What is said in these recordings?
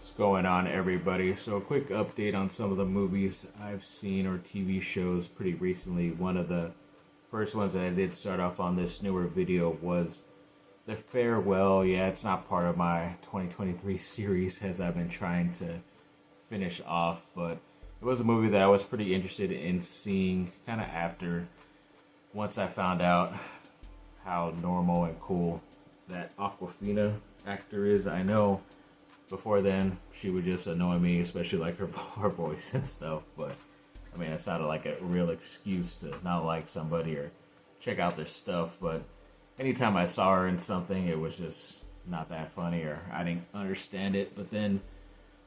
What's going on, everybody? So, a quick update on some of the movies I've seen or TV shows pretty recently. One of the first ones that I did start off on this newer video was The Farewell. Yeah, it's not part of my 2023 series as I've been trying to finish off, but it was a movie that I was pretty interested in seeing kind of after once I found out how normal and cool that Aquafina actor is. I know before then she would just annoy me, especially like her voice and stuff, but I mean, it sounded like a real excuse to not like somebody or check out their stuff. But anytime I saw her in something, it was just not that funny, or I didn't understand it. But then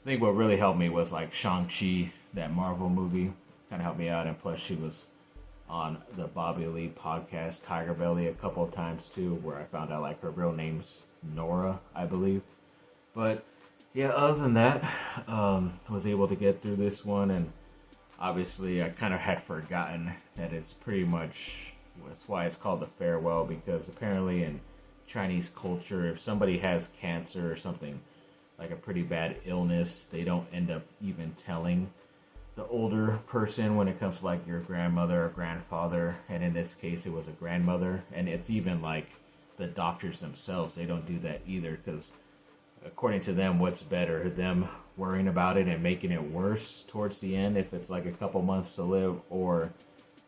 I think what really helped me was like Shang-Chi, that Marvel movie, kind of helped me out. And plus she was on the Bobby Lee podcast, Tiger Belly, a couple of times too, where I found out like her real name's Nora, I believe. But yeah, other than that, was able to get through this one, and obviously I kind of had forgotten that it's pretty much, that's why it's called The Farewell, because apparently in Chinese culture, if somebody has cancer or something, like a pretty bad illness, they don't end up even telling the older person when it comes to like your grandmother or grandfather, and in this case it was a grandmother, and it's even like the doctors themselves, they don't do that either, because according to them, what's better, them worrying about it and making it worse towards the end if it's like a couple months to live, or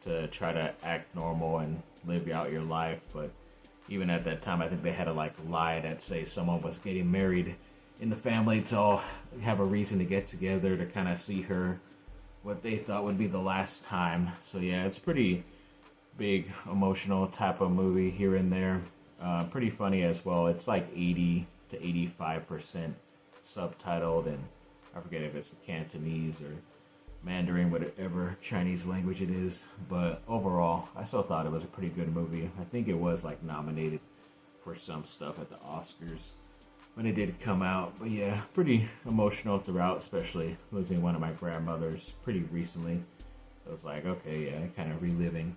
to try to act normal and live out your life. But even at that time, I think they had to like lie that say someone was getting married in the family to all have a reason to get together to kind of see her, what they thought would be the last time. So yeah, it's pretty big emotional type of movie here and there. Pretty funny as well. It's like 80 to 85% subtitled, and I forget if it's Cantonese or Mandarin, whatever Chinese language it is. But overall, I still thought it was a pretty good movie. I think it was like nominated for some stuff at the Oscars when it did come out. But yeah, pretty emotional throughout, especially losing one of my grandmothers pretty recently. It was like, okay, yeah, kind of reliving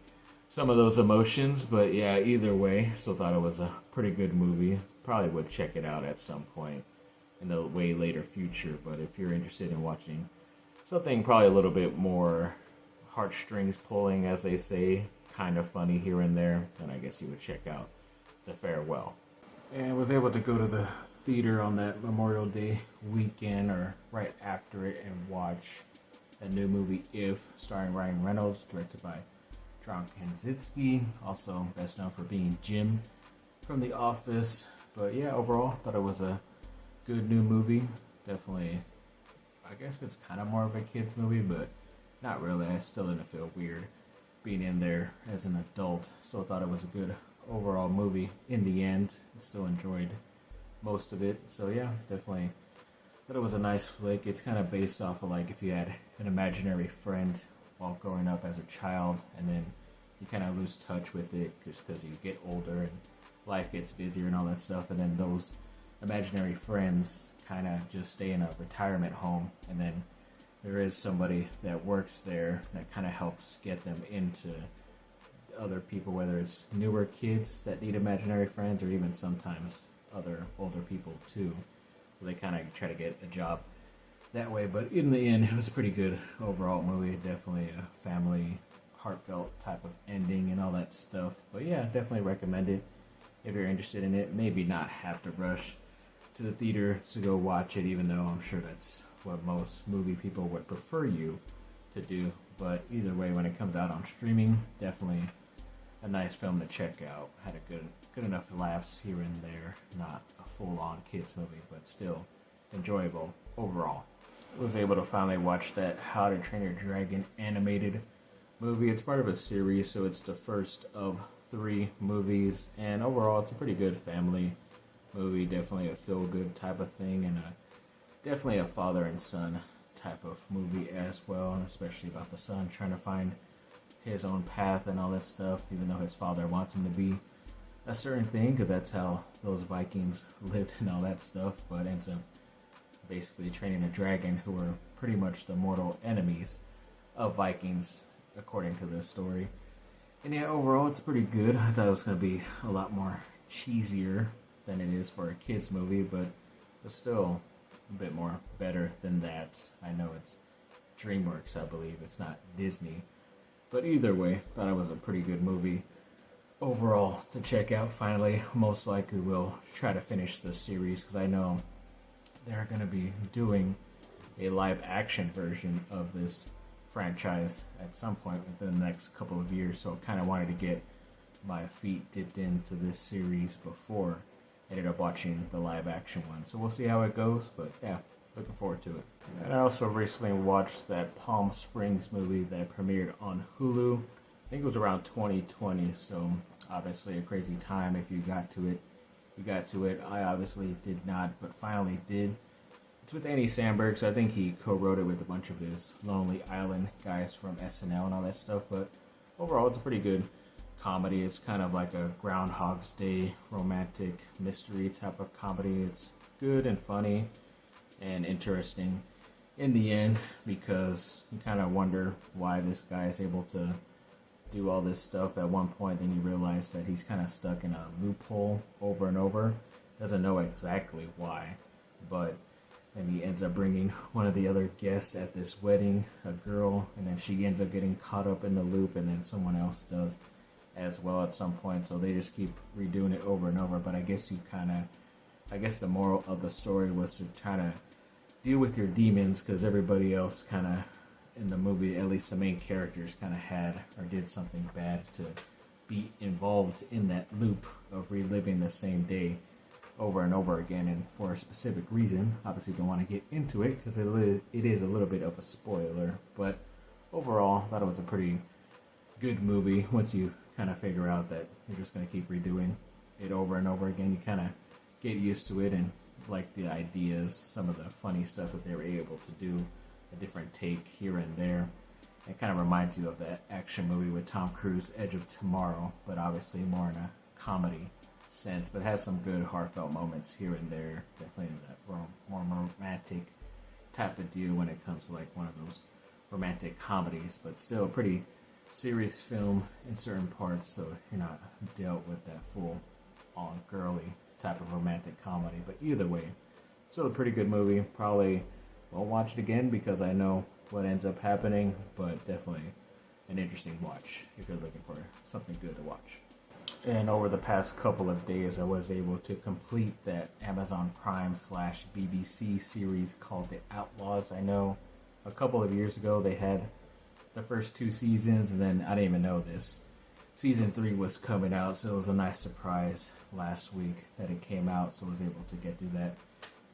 some of those emotions. But yeah, either way, still thought it was a pretty good movie. Probably would check it out at some point in the way later future. But if you're interested in watching something probably a little bit more heartstrings pulling, as they say, kind of funny here and there, then I guess you would check out The Farewell. And I was able to go to the theater on that Memorial Day weekend or right after it and watch a new movie, If, starring Ryan Reynolds, directed by John Krasinski, also best known for being Jim from The Office. But yeah, overall, thought it was a good new movie. Definitely, I guess it's kind of more of a kid's movie, but not really. I still didn't feel weird being in there as an adult. Still thought it was a good overall movie in the end. Still enjoyed most of it. So yeah, definitely thought it was a nice flick. It's kind of based off of like if you had an imaginary friend while growing up as a child, and then you kind of lose touch with it just because you get older and life gets busier and all that stuff, and then those imaginary friends kind of just stay in a retirement home, and then there is somebody that works there that kind of helps get them into other people, whether it's newer kids that need imaginary friends or even sometimes other older people too. So they kind of try to get a job that way. But in the end, it was a pretty good overall movie. Definitely a family, heartfelt type of ending and all that stuff. But yeah, definitely recommend it if you're interested in it. Maybe not have to rush to the theater to go watch it, even though I'm sure that's what most movie people would prefer you to do. But either way, when it comes out on streaming, definitely a nice film to check out. Had a good enough laughs here and there. Not a full-on kids movie, but still enjoyable overall. I was able to finally watch that How to Train Your Dragon animated movie. It's part of a series, so it's the first of 3 movies, and overall it's a pretty good family movie. Definitely a feel-good type of thing, and definitely a father and son type of movie as well, and especially about the son trying to find his own path and all that stuff, even though his father wants him to be a certain thing, because that's how those Vikings lived and all that stuff, but ends up basically training a dragon who were pretty much the mortal enemies of Vikings, according to this story. And yeah, overall, it's pretty good. I thought it was going to be a lot more cheesier than it is for a kids movie, but still a bit more better than that. I know it's DreamWorks, I believe. It's not Disney. But either way, thought it was a pretty good movie overall to check out. Finally, most likely will try to finish the series because I know they're going to be doing a live action version of this franchise at some point within the next couple of years. So I kind of wanted to get my feet dipped into this series before I ended up watching the live action one. So we'll see how it goes. But yeah, looking forward to it. And I also recently watched that Palm Springs movie that premiered on Hulu. I think it was around 2020, so obviously a crazy time if you got to it. You got to it. I obviously did not, but finally did. It's with Andy Samberg, so I think he co-wrote it with a bunch of his Lonely Island guys from SNL and all that stuff, but overall it's a pretty good comedy. It's kind of like a Groundhog's Day romantic mystery type of comedy. It's good and funny and interesting in the end because you kind of wonder why this guy is able to do all this stuff at one point. Then you realize that he's kind of stuck in a loophole over and over. Doesn't know exactly why, but then he ends up bringing one of the other guests at this wedding, a girl, and then she ends up getting caught up in the loop, and then someone else does as well at some point. So they just keep redoing it over and over. But I guess the moral of the story was to try to deal with your demons because everybody else kind of in the movie, at least the main characters, kind of had or did something bad to be involved in that loop of reliving the same day over and over again, and for a specific reason. Obviously don't want to get into it because it is a little bit of a spoiler, but overall I thought it was a pretty good movie. Once you kind of figure out that you're just going to keep redoing it over and over again, you kind of get used to it and like the ideas, some of the funny stuff that they were able to do, a different take here and there. It kind of reminds you of that action movie with Tom Cruise, Edge of Tomorrow, but obviously more in a comedy sense, but has some good heartfelt moments here and there. Definitely that more romantic type of deal when it comes to like one of those romantic comedies, but still a pretty serious film in certain parts, so you're not dealt with that full on girly type of romantic comedy. But either way, still a pretty good movie. Probably won't watch it again because I know what ends up happening, but definitely an interesting watch if you're looking for something good to watch. And over the past couple of days, I was able to complete that Amazon Prime / BBC series called The Outlaws. I know a couple of years ago they had the first 2 seasons, and then I didn't even know this. Season 3 was coming out, so it was a nice surprise last week that it came out, so I was able to get through that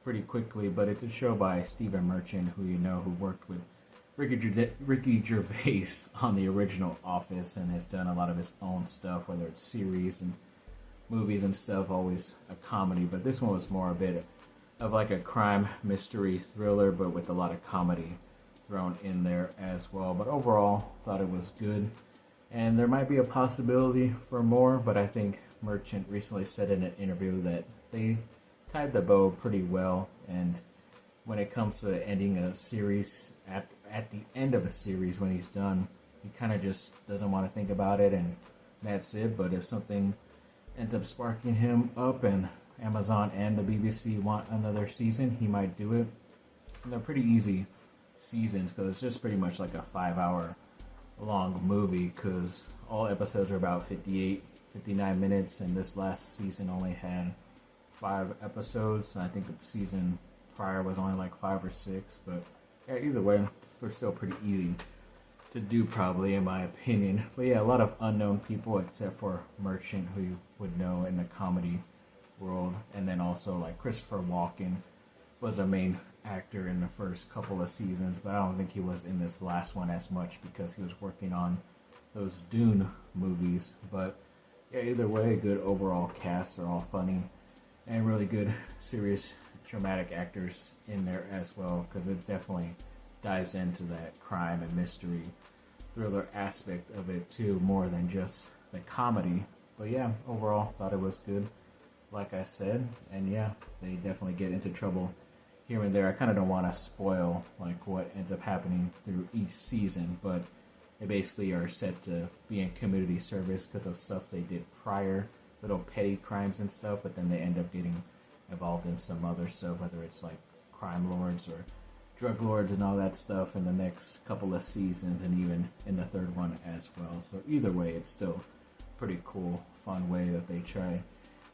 pretty quickly. But it's a show by Stephen Merchant, who you know, who worked with Ricky Gervais on the original Office and has done a lot of his own stuff, whether it's series and movies and stuff, always a comedy. But this one was more a bit of like a crime mystery thriller, but with a lot of comedy thrown in there as well. But overall, thought it was good. And there might be a possibility for more, but I think Merchant recently said in an interview that they tied the bow pretty well. And when it comes to ending a series, at the end of a series, when he's done, he kind of just doesn't want to think about it, and that's it. But if something ends up sparking him up and Amazon and the BBC want another season, he might do it. And they're pretty easy seasons because it's just pretty much like a 5-hour long movie, because all episodes are about 59 minutes, and this last season only had 5 episodes, and I think the season prior was only like 5 or 6. But yeah, either way, they're still pretty easy to do, probably, in my opinion. But yeah, a lot of unknown people except for Merchant, who you would know in the comedy world, and then also like Christopher Walken was a main actor in the first couple of seasons, but I don't think he was in this last one as much because he was working on those Dune movies. But yeah, either way, good overall cast. They're all funny and really good, serious, dramatic actors in there as well, because it definitely dives into that crime and mystery thriller aspect of it too, more than just the comedy. But yeah, overall, thought it was good, like I said. And yeah, they definitely get into trouble here and there. I kind of don't want to spoil like what ends up happening through each season, but they basically are set to be in community service because of stuff they did prior, little petty crimes and stuff, but then they end up getting involved in some other stuff, whether it's like crime lords or drug lords and all that stuff in the next couple of seasons, and even in the third one as well. So either way, it's still pretty cool, fun way that they try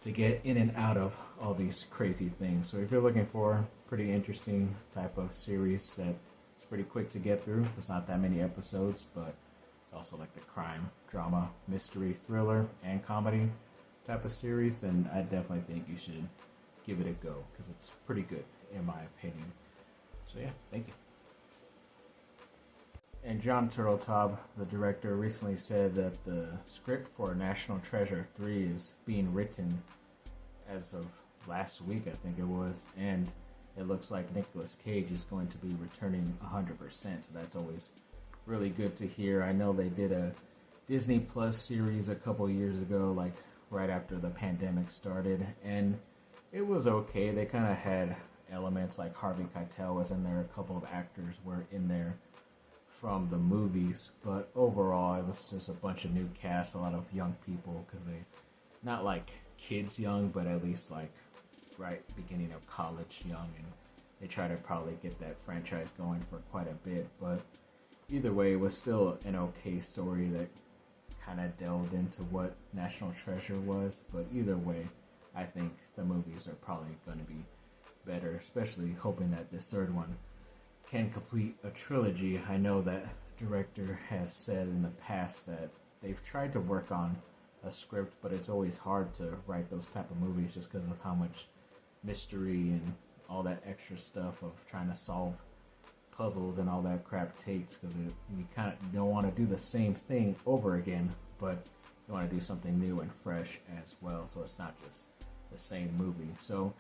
to get in and out of all these crazy things. So if you're looking for a pretty interesting type of series that it's pretty quick to get through, there's not that many episodes, but it's also like the crime, drama, mystery, thriller, and comedy type of series, then I definitely think you should give it a go because it's pretty good in my opinion. So yeah, thank you. And John Turteltaub, the director, recently said that the script for National Treasure 3 is being written as of last week, I think it was, and it looks like Nicolas Cage is going to be returning 100%, so that's always really good to hear. I know they did a Disney Plus series a couple years ago, like right after the pandemic started, and it was okay. They kind of had elements like Harvey Keitel was in there, a couple of actors were in there from the movies, but overall it was just a bunch of new cast, a lot of young people, because they not like kids young, but at least like right beginning of college young, and they try to probably get that franchise going for quite a bit. But either way, it was still an okay story that kind of delved into what National Treasure was. But either way, I think the movies are probably going to be better, especially hoping that this third one can complete a trilogy. I know that director has said in the past that they've tried to work on a script, but it's always hard to write those type of movies just because of how much mystery and all that extra stuff of trying to solve puzzles and all that crap takes, because you kind of don't want to do the same thing over again, but you want to do something new and fresh as well, so it's not just the same movie. So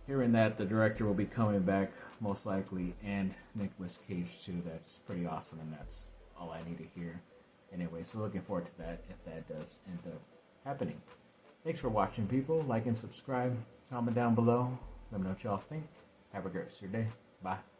hearing that the director will be coming back most likely, and Nicolas Cage too, that's pretty awesome, and that's all I need to hear anyway. So looking forward to that if that does end up happening. Thanks for watching, people. Like and subscribe, comment down below, let me know what y'all think. Have a great rest of your day. Bye.